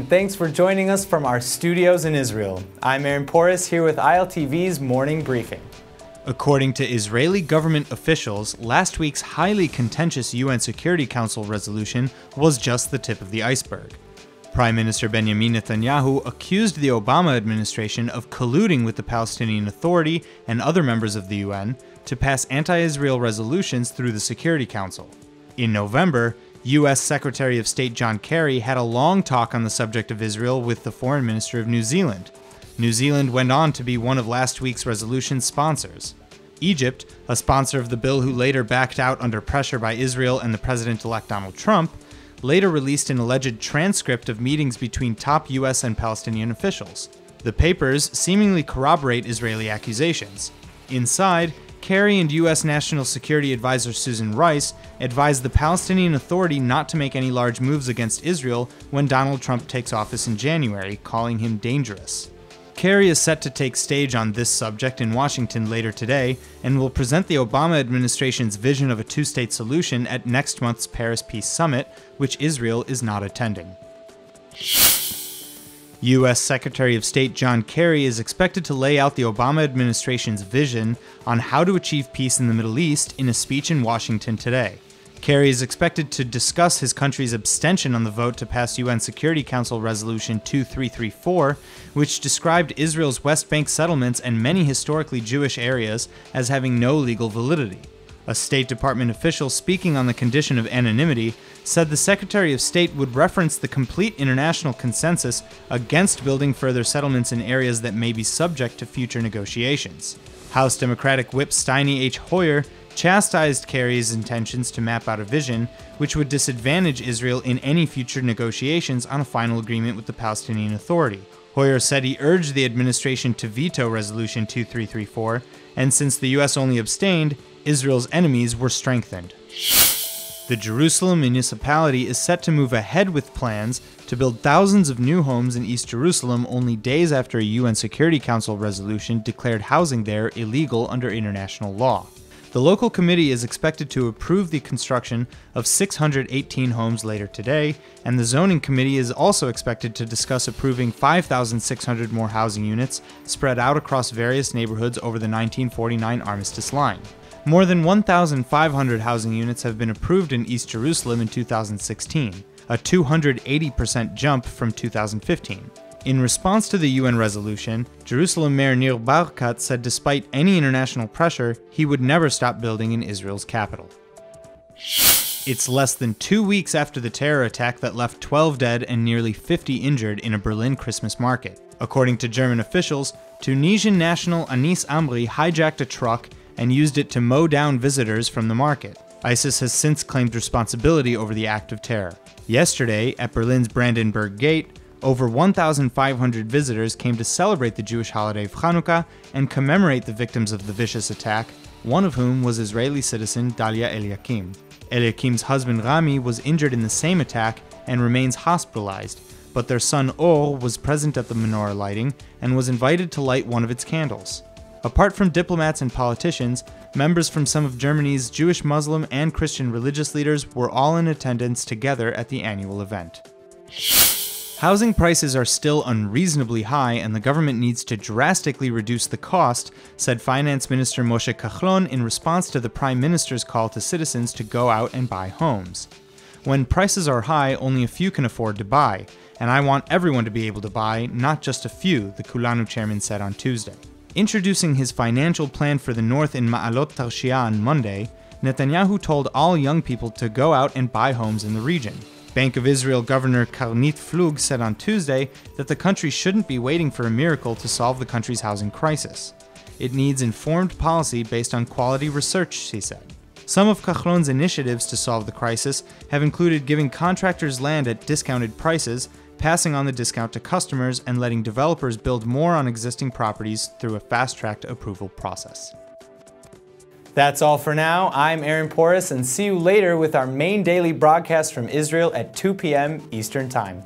and thanks for joining us from our studios in Israel. I'm Aaron Porras here with ILTV's Morning Briefing. According to Israeli government officials, last week's highly contentious UN Security Council resolution was just the tip of the iceberg. Prime Minister Benjamin Netanyahu accused the Obama administration of colluding with the Palestinian Authority and other members of the UN to pass anti-Israel resolutions through the Security Council. In November, U.S. Secretary of State John Kerry had a long talk on the subject of Israel with the Foreign Minister of New Zealand. New Zealand went on to be one of last week's resolution's sponsors. Egypt, a sponsor of the bill who later backed out under pressure by Israel and the President-elect Donald Trump, later released an alleged transcript of meetings between top U.S. and Palestinian officials. The papers seemingly corroborate Israeli accusations. Inside, Kerry and U.S. National Security Advisor Susan Rice advised the Palestinian Authority not to make any large moves against Israel when Donald Trump takes office in January, calling him dangerous. Kerry is set to take stage on this subject in Washington later today and will present the Obama administration's vision of a two-state solution at next month's Paris Peace Summit, which Israel is not attending. U.S. Secretary of State John Kerry is expected to lay out the Obama administration's vision on how to achieve peace in the Middle East in a speech in Washington today. Kerry is expected to discuss his country's abstention on the vote to pass UN Security Council Resolution 2334, which described Israel's West Bank settlements and many historically Jewish areas as having no legal validity. A State Department official speaking on the condition of anonymity said the Secretary of State would reference the complete international consensus against building further settlements in areas that may be subject to future negotiations. House Democratic Whip Steny H. Hoyer chastised Kerry's intentions to map out a vision which would disadvantage Israel in any future negotiations on a final agreement with the Palestinian Authority. Hoyer said he urged the administration to veto Resolution 2334, and since the U.S. only abstained, Israel's enemies were strengthened. The Jerusalem municipality is set to move ahead with plans to build thousands of new homes in East Jerusalem only days after a UN Security Council resolution declared housing there illegal under international law. The local committee is expected to approve the construction of 618 homes later today, and the zoning committee is also expected to discuss approving 5,600 more housing units spread out across various neighborhoods over the 1949 armistice line. More than 1,500 housing units have been approved in East Jerusalem in 2016, a 280% jump from 2015. In response to the UN resolution, Jerusalem Mayor Nir Barkat said despite any international pressure, he would never stop building in Israel's capital. It's less than 2 weeks after the terror attack that left 12 dead and nearly 50 injured in a Berlin Christmas market. According to German officials, Tunisian national Anis Amri hijacked a truck and used it to mow down visitors from the market. ISIS has since claimed responsibility over the act of terror. Yesterday, at Berlin's Brandenburg Gate, over 1,500 visitors came to celebrate the Jewish holiday of Hanukkah and commemorate the victims of the vicious attack, one of whom was Israeli citizen Dalia Eliakim. Eliakim's husband Rami was injured in the same attack and remains hospitalized, but their son Or was present at the menorah lighting and was invited to light one of its candles. Apart from diplomats and politicians, members from some of Germany's Jewish, Muslim, and Christian religious leaders were all in attendance together at the annual event. Housing prices are still unreasonably high and the government needs to drastically reduce the cost, said Finance Minister Moshe Kahlon in response to the Prime Minister's call to citizens to go out and buy homes. When prices are high, only a few can afford to buy, and I want everyone to be able to buy, not just a few, the Kulanu chairman said on Tuesday. Introducing his financial plan for the North in Ma'alot Tarshiah on Monday, Netanyahu told all young people to go out and buy homes in the region. Bank of Israel Governor Karnit Flug said on Tuesday that the country shouldn't be waiting for a miracle to solve the country's housing crisis. It needs informed policy based on quality research, she said. Some of Kahlon's initiatives to solve the crisis have included giving contractors land at discounted prices, passing on the discount to customers, and letting developers build more on existing properties through a fast-tracked approval process. That's all for now. I'm Aaron Porras, and see you later with our main daily broadcast from Israel at 2 p.m. Eastern Time.